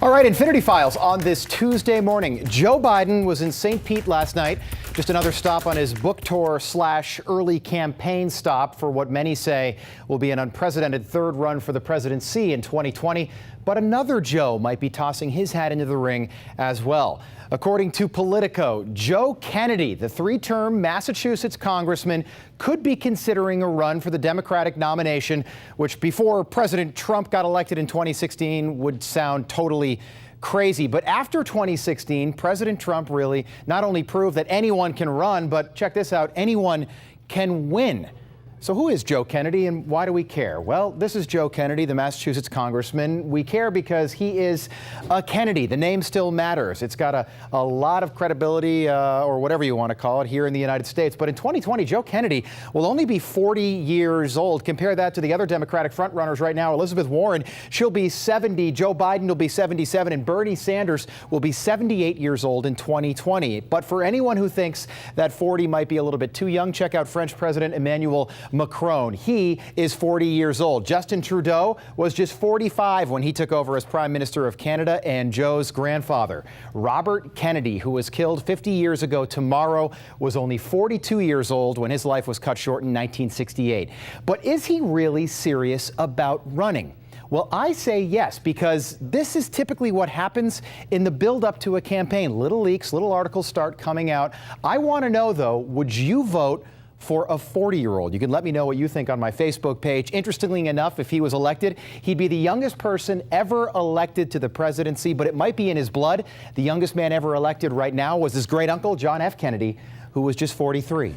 All right, FinnertyFiles on this Tuesday morning. Joe Biden was in St. Pete last night. Just another stop on his book tour / early campaign stop for what many say will be an unprecedented third run for the presidency in 2020. But another Joe might be tossing his hat into the ring as well. According to Politico, Joe Kennedy, the three-term Massachusetts Congressman, could be considering a run for the Democratic nomination, which before President Trump got elected in 2016 would sound totally crazy. But after 2016, President Trump really not only proved that anyone can run, but check this out, anyone can win. So who is Joe Kennedy and why do we care? Well, this is Joe Kennedy, the Massachusetts Congressman. We care because he is a Kennedy. The name still matters. It's got a lot of credibility or whatever you want to call it here in the United States. But in 2020, Joe Kennedy will only be 40 years old. Compare that to the other Democratic frontrunners right now. Elizabeth Warren, she'll be 70. Joe Biden will be 77. And Bernie Sanders will be 78 years old in 2020. But for anyone who thinks that 40 might be a little bit too young, check out French President Emmanuel Macron. He is 40 years old. Justin Trudeau was just 45 when he took over as Prime Minister of Canada, and Joe's grandfather, Robert Kennedy, who was killed 50 years ago tomorrow, was only 42 years old when his life was cut short in 1968. But is he really serious about running? Well, I say yes, because this is typically what happens in the build-up to a campaign. Little leaks, little articles start coming out. I want to know, though, would you vote for a 40-year-old? You can let me know what you think on my Facebook page. Interestingly enough, if he was elected, he'd be the youngest person ever elected to the presidency, but it might be in his blood. The youngest man ever elected right now was his great uncle, John F. Kennedy, who was just 43.